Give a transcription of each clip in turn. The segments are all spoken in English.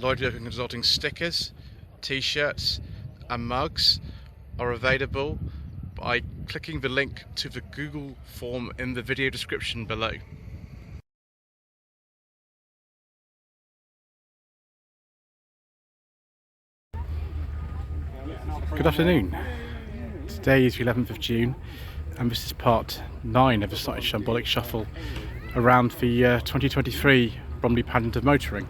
Lloyd Consulting stickers, t-shirts and mugs are available by clicking the link to the Google form in the video description below. Good afternoon. Today is the 11th of June and this is part 9 of the Slightly Shambolic Shuffle around the 2023 Bromley Pageant of Motoring.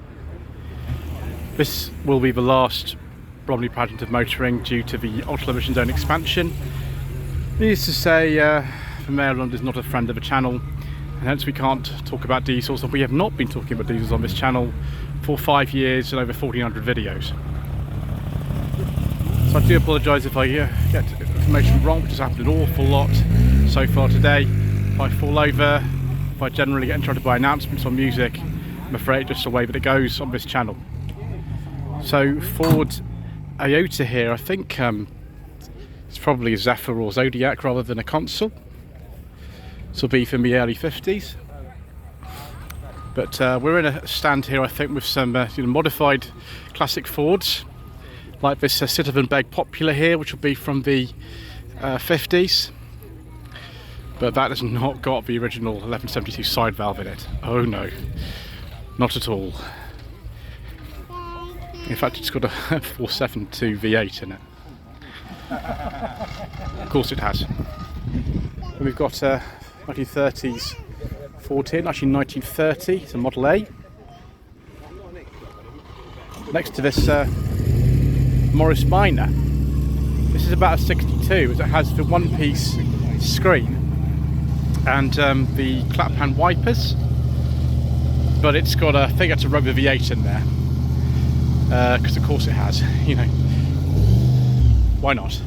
This will be the last Bromley Pageant of Motoring due to the ultra emission zone expansion. Needless to say, the Mayor of London is not a friend of the channel, and hence we can't talk about diesels, and we have not been talking about diesels on this channel for 5 years and over 1400 videos. So I do apologise if I get information wrong, which has happened an awful lot so far today. If I fall over, if I generally get interrupted by announcements on music, I'm afraid it's just the way that it goes on this channel. So Ford Iota here, I think it's probably a Zephyr or Zodiac rather than a Consul. This will be from the early 50s. But we're in a stand here, I think, with some modified classic Fords, like this Citizen Beg Popular here, which will be from the 50s. But that has not got the original 1172 side valve in it. Oh no, not at all. In fact, it's got a 472 V8 in it. Of course it has. And we've got 1930s Ford here, actually 1930, it's a Model A. Next to this Morris Minor. This is about a 62, as it has the one-piece screen and the clap hand wipers. But it's got I think it's a rubber V8 in there. Because of course it has, you know, why not?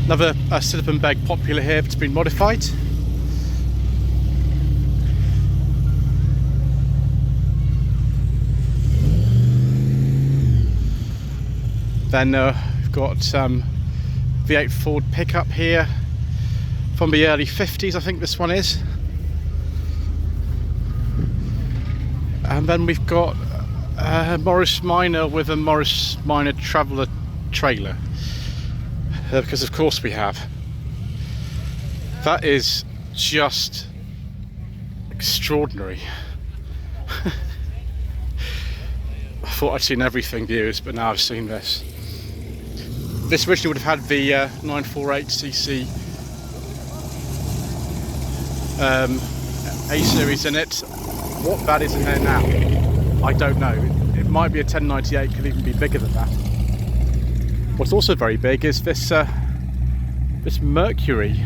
Another Citizen Beg Popular here that's been modified. Then we've got V8 Ford pickup here from the early 50s, I think this one is. And then we've got Morris Minor with a Morris Minor Traveller trailer, because of course we have. That is just extraordinary. I thought I'd seen everything, viewers, but now I've seen this. This originally would have had the 948cc A series in it. What that is in there now, I don't know. It might be a 1098, could even be bigger than that. What's also very big is this this Mercury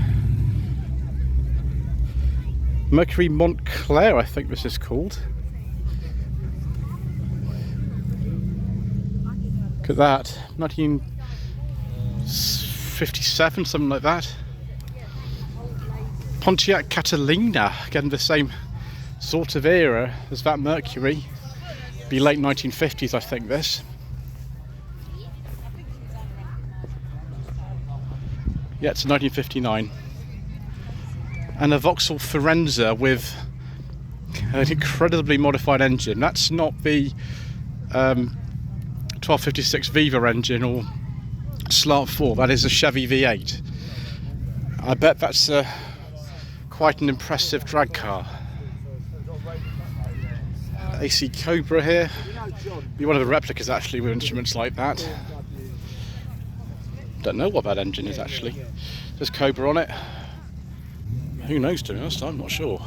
Montclair, I think this is called. Look at that, 1957, something like that. Pontiac Catalina, again the same sort of era as that Mercury. Be late 1950s, I think, this. Yeah, it's 1959. And a Vauxhall Firenze with an incredibly modified engine. That's not the 1256 Viva engine or Slant 4, that is a Chevy V8. I bet that's quite an impressive drag car. AC Cobra here, be one of the replicas actually with instruments like that. Don't know what that engine is actually. There's Cobra on it. Who knows, to be honest, I'm not sure.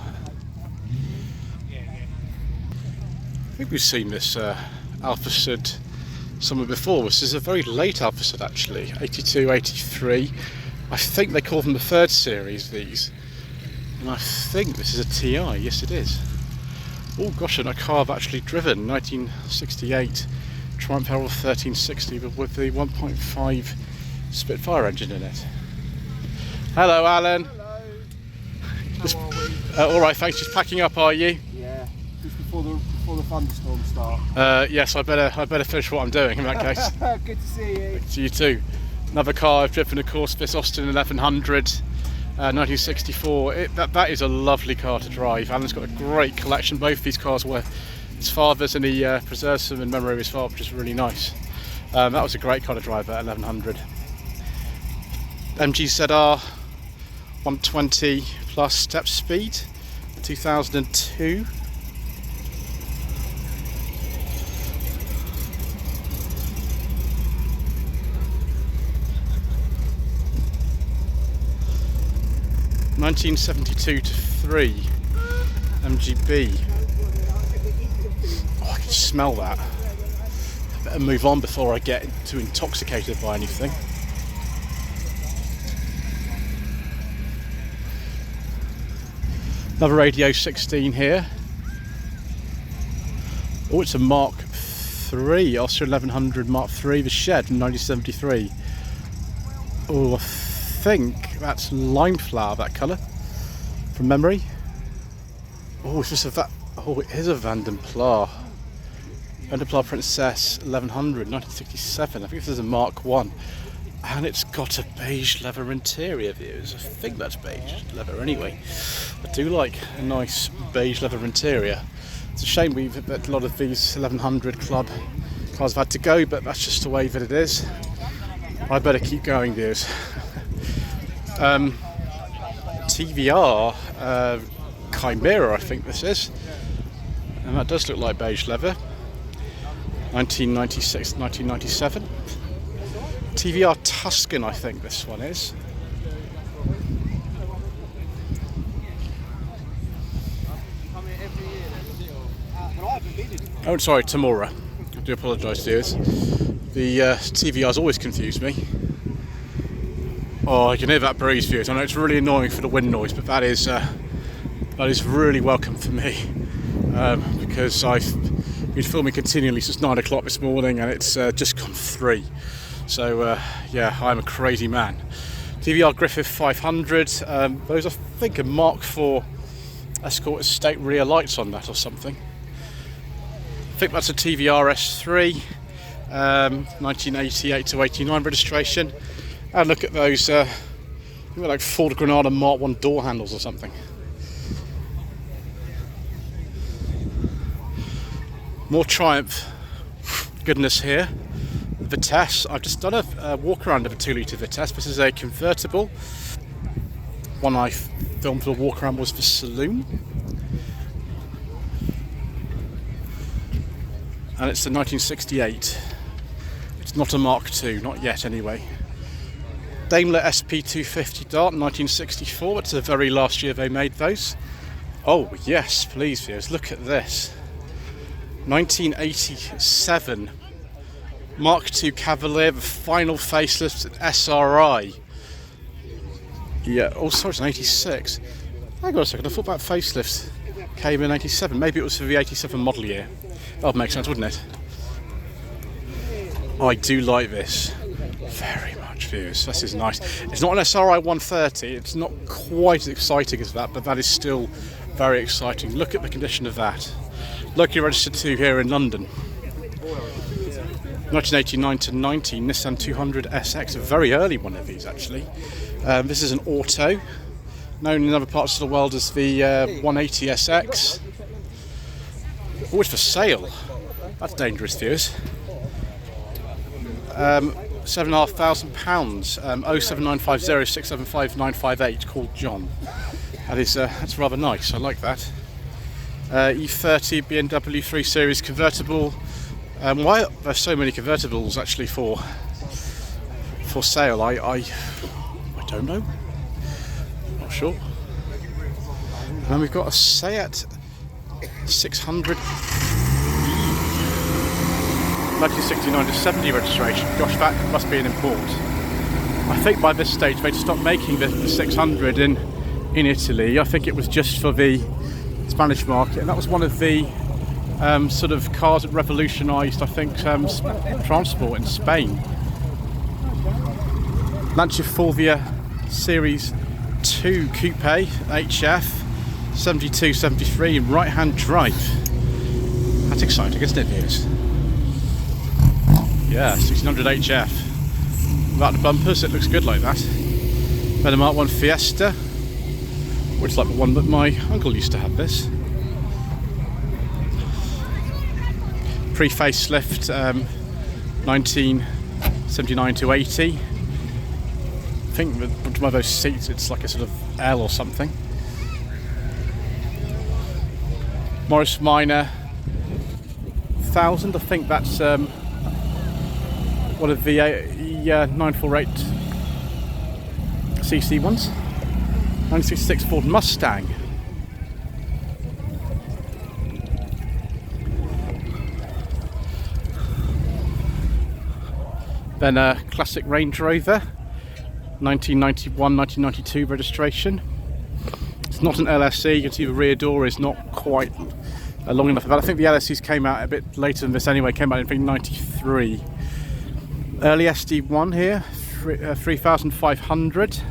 I think we've seen this Alfa Sud somewhere before. This is a very late Alfa Sud actually, 82, 83. I think they call them the 3rd series, these. And I think this is a TI, yes it is. Oh gosh, and a car I've actually driven, 1968 Triumph Herald 1360, but with the 1.5 Spitfire engine in it. Hello, Alan. Hello. Just, How are we? all right, thanks. Just packing up, are you? Yeah, just before the thunderstorms start. Yes, I better finish what I'm doing in that case. Good to see you. To you too. Another car I've driven, of course, this Austin 1100. 1964. That is a lovely car to drive. Alan's got a great collection. Both these cars were his father's, and he preserves them in memory of his father, which is really nice. That was a great car to drive at 1100. MG ZR 120 plus step speed, 2002. (1972 to 3) MGB. Oh, I can smell that. I better move on before I get too intoxicated by anything. Another Radio 16 here. Oh, it's a Mark III, Astra 1100 Mark III, the shed from 1973. Oh, I think that's lime flower, that colour, from memory. Oh, it's just oh, it is a Vanden Plas Princess 1100, 1967. I think this is a Mark I. And it's got a beige leather interior, views. I think that's beige leather anyway. I do like a nice beige leather interior. It's a shame that a lot of these 1100 club cars have had to go, but that's just the way that it is. I better keep going, views. TVR Chimera, I think this is. And that does look like beige leather. 1996, 1997. TVR Tuscan, I think this one is. Oh, sorry, Tamora. I do apologise, dears. The TVR's always confused me. Oh, I can hear that breeze, viewers. I know it's really annoying for the wind noise, but that is really welcome for me, because I've been filming continually since 9 o'clock this morning, and it's just gone 3. So yeah, I'm a crazy man. TVR Griffith 500. Those I think are Mark IV Escort Estate rear lights on that or something. I think that's a TVR S3, 1988 to 89 registration. And look at those, like Ford Granada Mark I door handles or something. More Triumph goodness here. Vitesse. I've just done a walk around of a 2-litre Vitesse. This is a convertible. One I filmed for a walk around was the saloon. And it's the 1968. It's not a Mark II, not yet anyway. Daimler SP250 Dart 1964. It's the very last year they made those. Oh yes, please viewers, look at this. 1987 Mark II Cavalier, the final facelift at SRI. Yeah, oh sorry, it's an 86. Hang on a second, I thought that facelift came in 87. Maybe it was for the 87 model year. That would make sense, wouldn't it? Oh, I do like this very much, viewers. This is nice. It's not an SRI 130. It's not quite as exciting as that, but that is still very exciting. Look at the condition of that. Locally registered to here in London. 1989 to 90 Nissan 200 SX, a very early one of these actually. This is an auto, known in other parts of the world as the 180 SX. Oh, it's for sale. That's dangerous, viewers. £7,500. 07950 675 958. Called John. That's rather nice. I like that. E30 BMW 3 Series convertible. Why are there so many convertibles actually for sale? I don't know. Not sure. And then we've got a Seat 600 1969 to 70 registration. Gosh, that must be an import. I think by this stage they'd stopped making the 600 in Italy. I think it was just for the Spanish market, and that was one of the sort of cars that revolutionised, I think, transport in Spain. Lancia Fulvia Series 2 Coupé HF 72-73 in right-hand drive. That's exciting, isn't it, viewers? Yeah, 1600 HF. Without the bumpers, it looks good like that. Then a Mark I Fiesta which is like the one that my uncle used to have. This pre-facelift, 1979 to 80. I think with one of those seats it's like a sort of L or something. Morris Minor 1000, I think that's one of the 948 cc ones. 1966 Ford Mustang. Then a classic Range Rover, 1991, 1992 registration. It's not an LSE. You can see the rear door is not quite long enough. But I think the LSEs came out a bit later than this anyway. Came out in 93. Early SD1 here, 3500.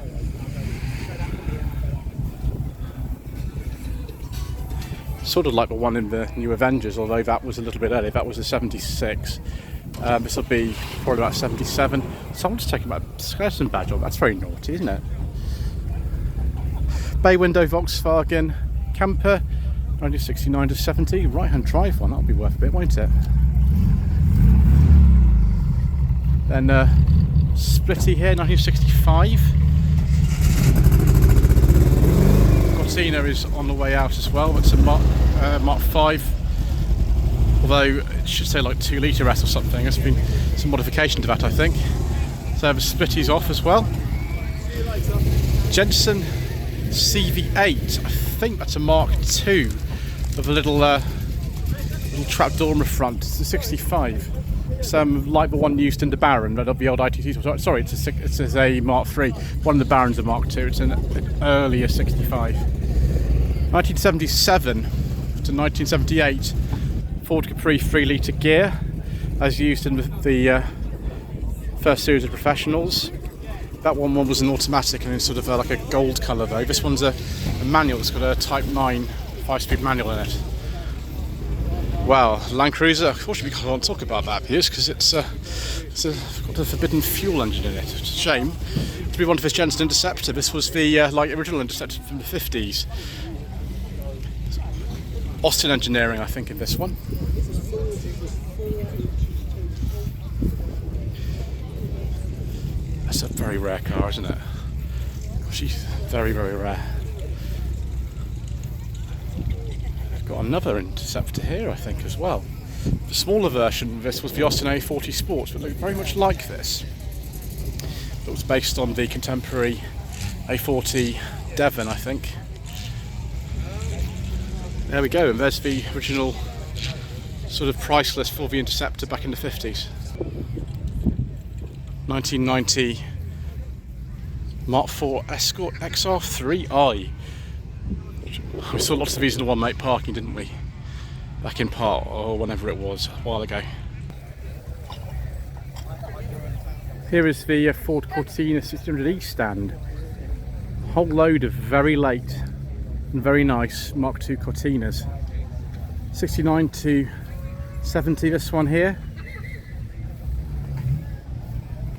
Sort of like the one in the New Avengers, although that was a little bit early. That was a 76. This will be probably about 77. Someone's taking my skeleton badge off. That's very naughty, isn't it? Bay window Volkswagen camper, 1969 to 70. Right-hand drive one. That'll be worth a bit, won't it? Then Splitty here, 1965. Cortina is on the way out as well. It's a Mark 5. Although it should say like 2 litre S or something. There's been some modification to that, I think. So the Splitty's off as well. Jensen CV8. I think that's a Mark 2 with a little trap door in the front. It's a 65. It's like the one used in the Baron, of the old ITT. Sorry, it's a Mark 3. One of the Barons a Mark 2. It's an earlier 65. 1977 to 1978. Ford Capri 3 litre gear, as used in the first series of Professionals. That one was an automatic and it's sort of like a gold colour though. This one's a manual. It's got a Type 9 5-speed manual in it. Wow, Land Cruiser. Unfortunately, we can't talk about that, Piers, because it's got a forbidden fuel engine in it. It's a shame. To be one of this Jensen Interceptor. This was the original Interceptor from the 50s. Austin engineering, I think, in this one. That's a very rare car, isn't it? She's very, very rare. I've got another Interceptor here, I think, as well. The smaller version of this was the Austin A40 Sports, but looked very much like this. It was based on the contemporary A40 Devon, I think. There we go, and there's the original sort of price list for the Interceptor back in the 50s. 1990 Mark IV Escort XR3i. We saw lots of these in the one mate parking, didn't we? Back in Part, or whenever it was, a while ago. Here is the Ford Cortina 600E stand. A whole load of very late and very nice Mark II Cortinas. 69 to 70, this one here.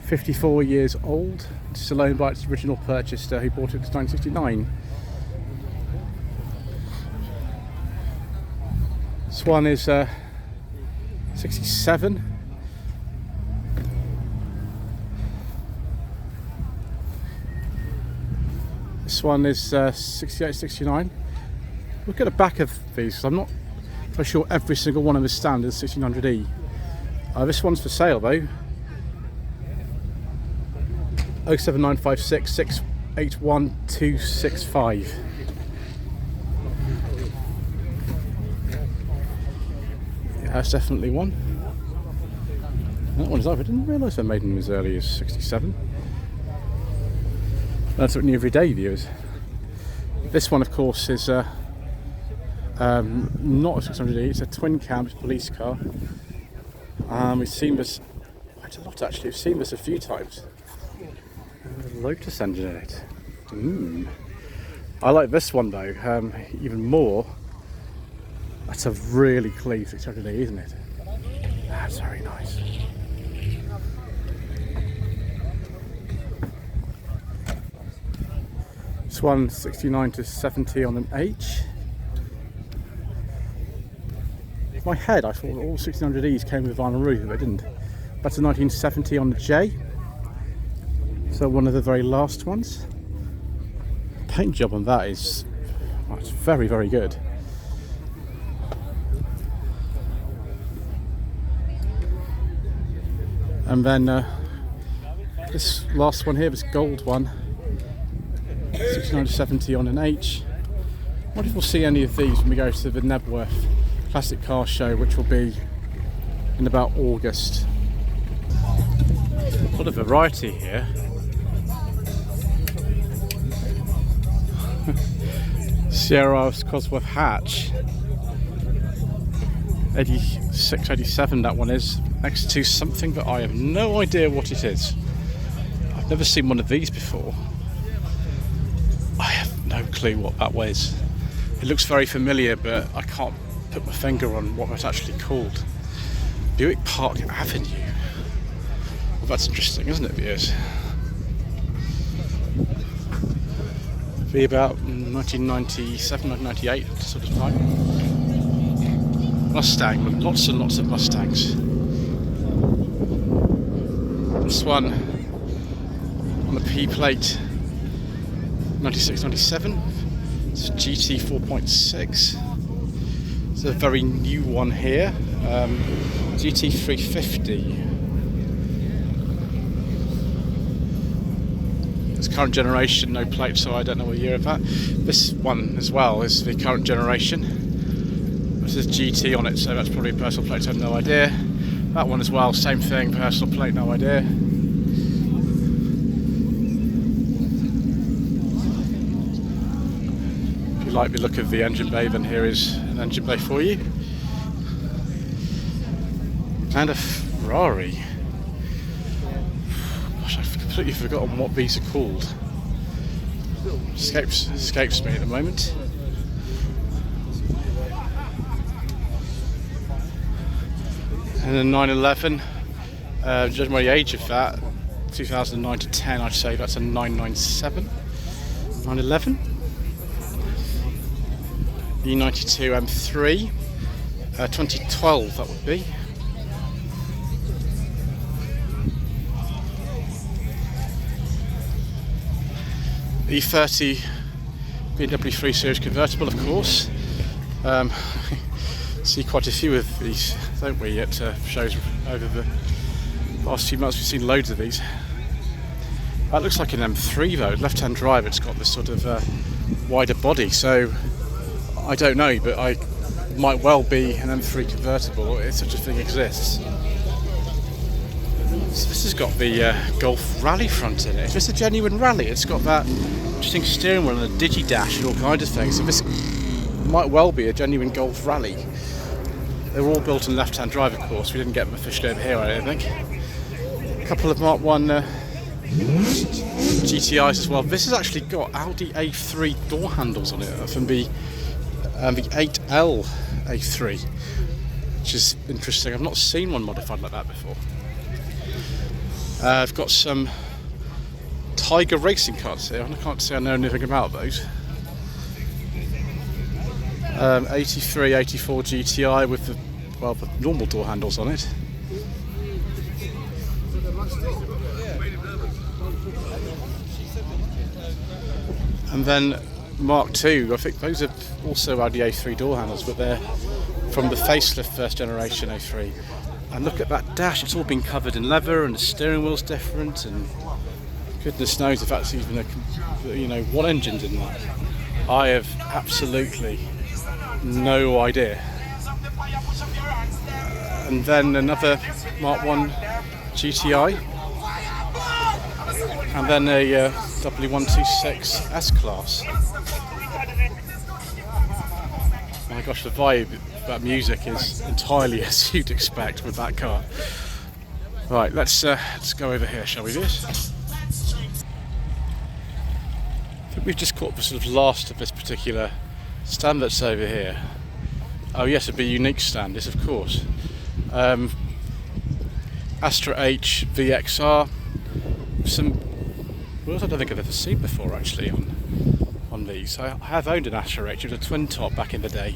54 years old, still owned by its original purchaser who bought it in 1969. This one is 67. This one is 68, 69. Look at the back of these. I'm not quite sure every single one of the stand is 1600E. This one's for sale though. 07956 681 265. Yeah, that's definitely one. That one is over. I didn't realise they're made in as early as 67. That's what new everyday viewers. This one, of course, is not a 600E. It's a twin cam police car. We've seen this quite a lot actually. We've seen this a few times. Lotus engine in it. I like this one though even more. That's a really clean 600E, isn't it? That's very nice. This one 69 to 70 on an H. In my head I thought all 1600Es came with vinyl roof, but they didn't. That's a 1970 on the J. So one of the very last ones. Paint job on that is, well, it's very, very good. And then this last one here, this gold one, 69 to 70 on an H. I wonder if we'll see any of these when we go to the Nebworth Classic Car Show, which will be in about August. A lot of variety here. Sierra Cosworth hatch, 86, 87 that one is, next to something that I have no idea what it is. I've never seen one of these before. I have no clue what that was. It looks very familiar, but I can't put my finger on what it's actually called. Buick Park Avenue. Well, that's interesting, isn't it, viewers? Be about 1997, 1998 sort of time. Mustang, lots and lots of Mustangs. This one on the P plate, 96, 97. It's a GT 4.6. It's a very new one here. GT 350. Current generation, no plate, so I don't know what year of that. This one as well is the current generation. This is GT on it, so that's probably a personal plate, so I have no idea. That one as well, same thing, personal plate, no idea. If you like the look of the engine bay, then here is an engine bay for you. And a Ferrari. I've completely forgotten what these are called. Escapes me at the moment. And then 911, judging by the age of that, 2009 to 10, I'd say that's a 997. 911. E92 M3, 2012 that would be. E30 BMW 3 Series convertible, of course. See quite a few of these, don't we, at shows over the last few months. We've seen loads of these. That looks like an M3 though, left-hand drive. It's got this sort of wider body, so I don't know, but I might well be an M3 convertible if such a thing exists. So this has got the Golf Rally front in it. Is this a genuine Rally? It's got that interesting steering wheel and a digi-dash and all kinds of things. So this might well be a genuine Golf Rally. They were all built on left-hand drive, of course. We didn't get them officially over here, I don't think. A couple of Mark 1 GTIs as well. This has actually got Audi A3 door handles on it from the 8L A3, which is interesting. I've not seen one modified like that before. I've got some Tiger racing cars here, and I can't say I know anything about those. 83, 84 GTI with the normal door handles on it. And then Mark II, I think those are also Audi A3 door handles, but they're from the facelift first generation A3. And look at that dash, it's all been covered in leather and the steering wheel's different, and goodness knows if that's even what engine's in that. I have absolutely no idea. And then another Mark 1 GTI, and then a W126 S-Class. My gosh, the vibe, that music is entirely as you'd expect with that car. Right, let's go over here, shall we, Viz? I think we've just caught the sort of last of this particular stand that's over here. Oh yes, it'd be a unique stand, yes, of course. Astra H VXR. Some wheels I don't think I've ever seen before actually on on these. I have owned an Astra H, it was a twin top back in the day,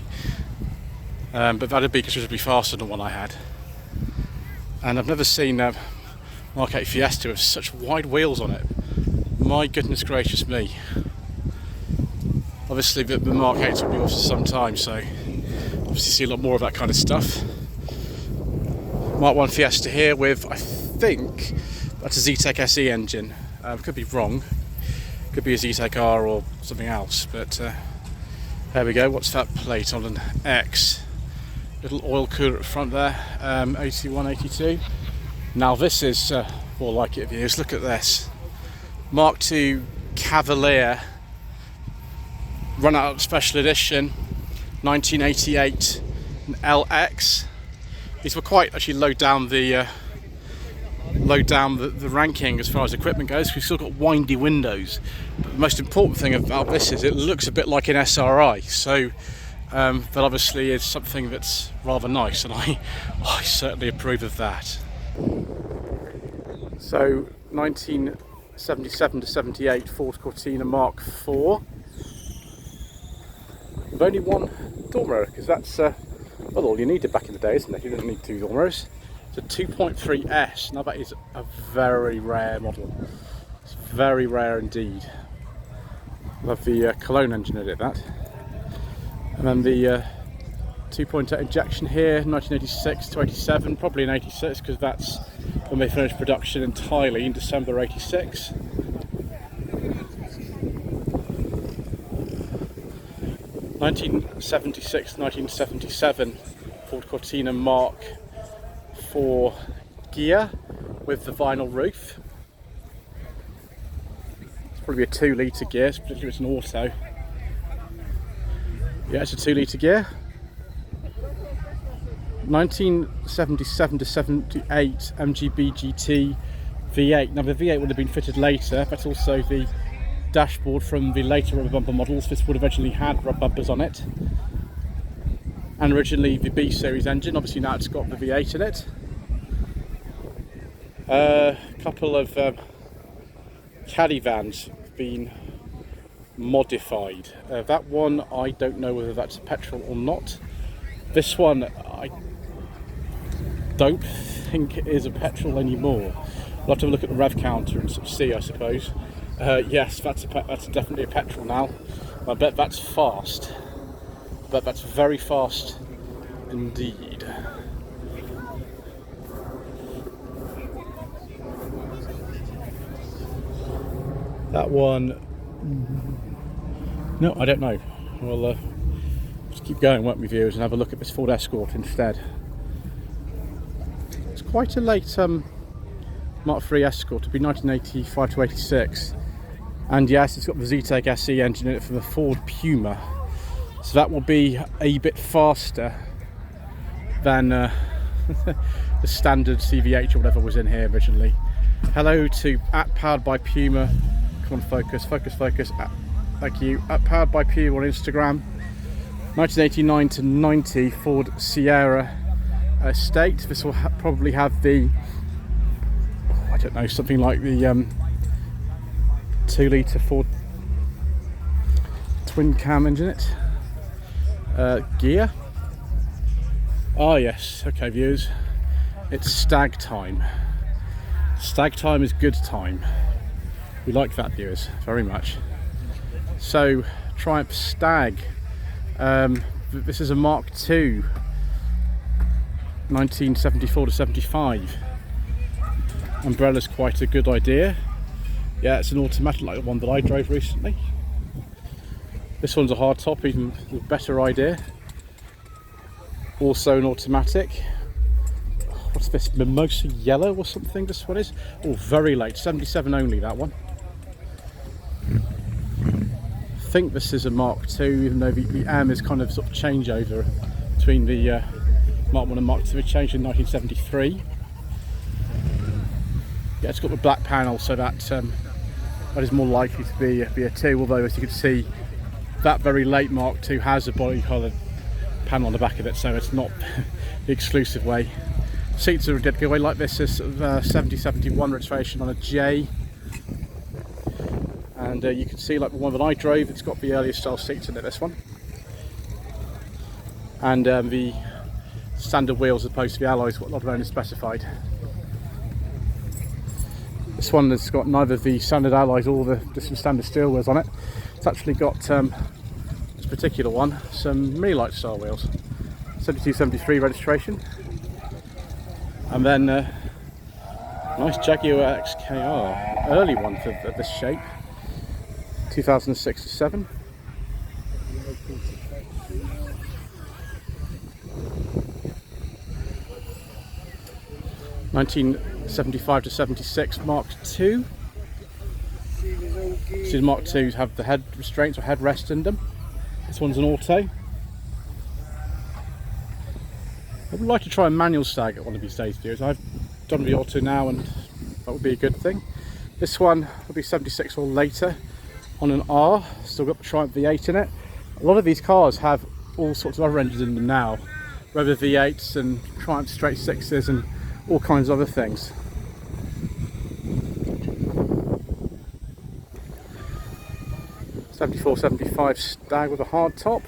but that'd be considerably faster than the one I had. And I've never seen a Mark 8 Fiesta with such wide wheels on it. My goodness gracious me. Obviously the Mark 8s will be off for some time, so obviously see a lot more of that kind of stuff. Mark 1 Fiesta here with, I think that's a Zetec SE engine. Could be wrong. Could be a Zetec R or something else, but there we go. What's that plate on an X? Little oil cooler at the front there, 81, 82. Now this is more like it views. Look at this. Mark II Cavalier, run out special edition, 1988 LX. These were quite actually low down the ranking as far as equipment goes. We've still got windy windows. But the most important thing about this is it looks a bit like an SRI. So that obviously is something that's rather nice, and I certainly approve of that. So 1977 to 78 Ford Cortina Mark IV. With only one door mirror, because that's well, all you needed back in the day, isn't it? You didn't need two door mirrors. It's a 2.3S. Now that is a very rare model. It's very rare indeed. Love the Cologne engine in it, that. And then the 2.8 injection here, 1986 to 87, probably in 86 because that's when they finished production entirely in December 86. (1976-1977) Ford Cortina Mark IV gear with the vinyl roof. It's probably a 2 litre gear, particularly if it's an auto. Yeah, it's a 2 litre gear. 1977 to 78 MGB GT V8. Now the V8 would have been fitted later, but also the dashboard from the later rubber bumper models. This would have originally had rubber bumpers on it. And originally the B series engine, obviously now it's got the V8 in it. A couple of caddy vans have been modified. That one, I don't know whether that's a petrol or not. This one, I don't think it is a petrol anymore. I'll have to look at the rev counter and sort of see, I suppose. Yes, that's definitely a petrol now. I bet that's fast. I bet that's very fast indeed. That one, no, I don't know. We'll just keep going, won't we, viewers, and have a look at this Ford Escort instead. It's quite a late Mark III Escort. It'll be 1985 to 86. And yes, it's got the Zetec SE engine in it from the Ford Puma. So that will be a bit faster than the standard CVH or whatever was in here originally. Hello to @powered by Puma. Come on, focus, focus, focus. Thank you. @powered by Puma on Instagram. 1989 to 90 Ford Sierra Estate. This will probably have the, I don't know, something like the 2 litre Ford twin cam engine in it. Gear. Oh yes, okay viewers, it's stag time. Stag time is good time. We like that, viewers, very much. So Triumph Stag, this is a Mark II, 1974 to 75. Umbrella's quite a good idea. Yeah, it's an automatic like the one that I drove recently. This one's a hard top, even a better idea. Also an automatic. What's this, mimosa yellow or something this one is? Oh, very late, 77 only, that one. I think this is a Mark II, even though the M is kind of sort of changeover between the Mark 1 and Mark II. It changed in 1973. Yeah, it's got the black panel, so that is more likely to be a 2, although as you can see, that very late Mark II has a body coloured panel on the back of it, so it's not the exclusive way. Seats are a dead giveaway. Like this is 70-71 registration on a J, And you can see, like the one that I drove, it's got the earlier style seats in it, this one. And the standard wheels as opposed to the alloys, what a lot of owners specified. This one has got neither the standard alloys or the standard steel wheels on it. It's actually got, this particular one, some mini light style wheels. 72-73 registration. And then nice Jaguar XKR, early one of this shape, 2006-7. (1975-76) Mark II. See, the Mark IIs have the head restraints or headrest in them. This one's an auto. I would like to try a manual stag at one of these days, viewers. I've done the auto now, and that would be a good thing. This one will be 76 or later on an R. Still got the Triumph V8 in it. A lot of these cars have all sorts of other engines in them now, whether V8s and Triumph straight sixes and all kinds of other things. (74-75) Stag with a hard top.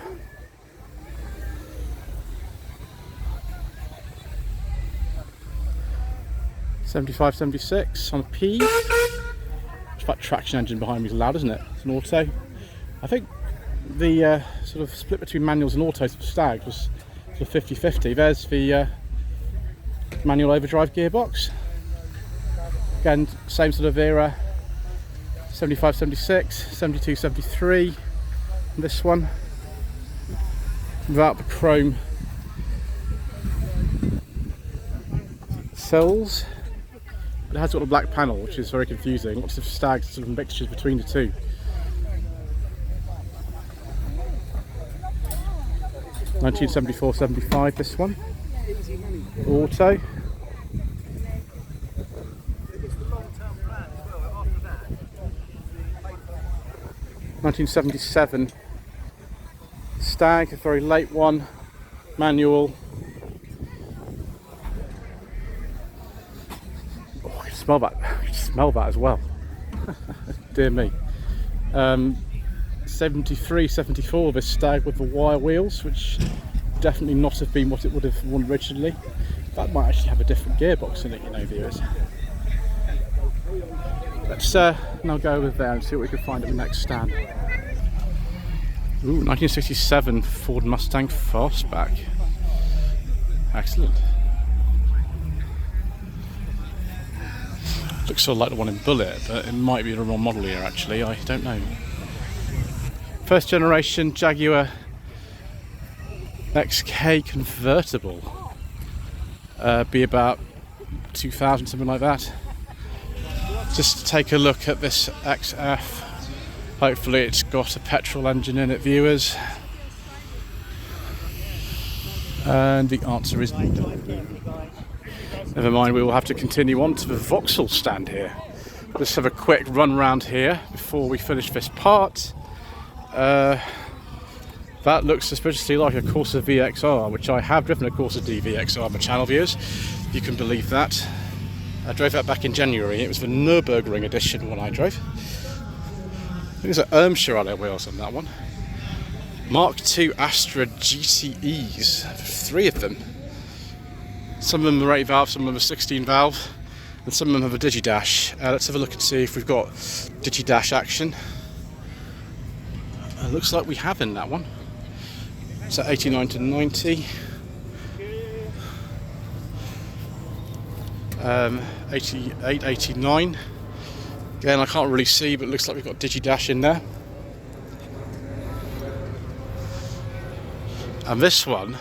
(75-76) on a P. That traction engine behind me is loud, isn't it? It's an auto. I think the sort of split between manuals and autos for Stag was sort of 50-50. There's the manual overdrive gearbox. Again, same sort of era. 75-76, 72-73. This one, without the chrome sills. It has got a black panel, which is very confusing. Lots of Stag sort of mixtures between the two. (1974-75) this one. Auto. (1977) Stag, a very late one, manual. Oh, I can smell that. I can smell that as well. Dear me. 73-74, this Stag with the wire wheels, which definitely not have been what it would have worn originally. That might actually have a different gearbox in it, you know, viewers. Let's now go over there and see what we can find at the next stand. Ooh, 1967 Ford Mustang Fastback. Excellent. Looks sort of like the one in Bullet, but it might be the wrong model here actually, I don't know. First generation Jaguar XK convertible. Be about 2000, something like that. Just to take a look at this XF. Hopefully it's got a petrol engine in it, viewers. And the answer is no. Never mind, we will have to continue on to the Vauxhall stand here. Let's have a quick run round here before we finish this part. That looks suspiciously like a Corsa VXR, which I have driven a Corsa DVXR on my channel, viewers. You can believe that. I drove that back in January. It was the Nürburgring edition one I drove. I think there's an alloy wheels on that one. Mark II Astra GTEs, 3 of them. Some of them are 8 valve, some of them are 16 valve, and some of them have a Digidash. Let's have a look and see if we've got Digidash action. Looks like we have in that one. So 89-90. 88, 89. Again, I can't really see, but it looks like we've got Digidash in there. And this one,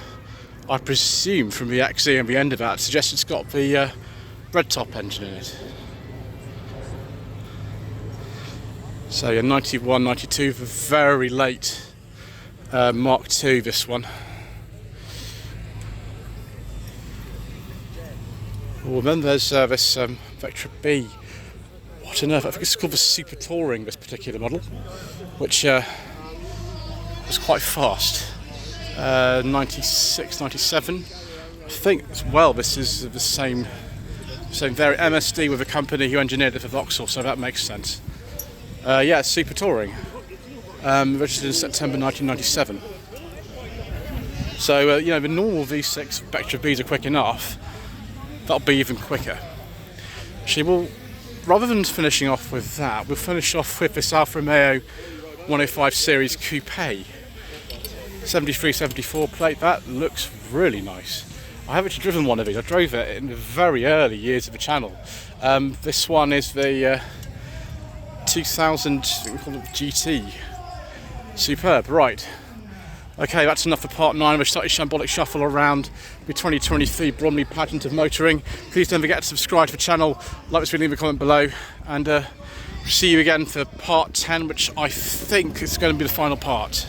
I presume from the XE and the end of that, suggests it's got the red top engine in it. So yeah, 91, 92 for very late Mark II, this one. Well, then there's this Vectra B. What on earth? I think it's called the Super Touring, this particular model, which was quite fast. 96, 97. I think as well this is the same variant, MSD with a company who engineered it for Vauxhall, so that makes sense. Yeah, Super Touring. Registered in September 1997. So, you know, the normal V6 Vectra Bs are quick enough. That'll be even quicker. Actually, well, rather than finishing off with that, we'll finish off with this Alfa Romeo 105 Series Coupé. 73-74 plate. That looks really nice. I have actually driven one of these. I drove it in the very early years of the channel. This one is the 2000, I think we call it GT. Superb, right. Okay, that's enough for part 9 of a Slightly Shambolic Shuffle around the 2023 Bromley Pageant of Motoring. Please don't forget to subscribe to the channel, like this video, leave a comment below, and see you again for part 10, which I think is going to be the final part.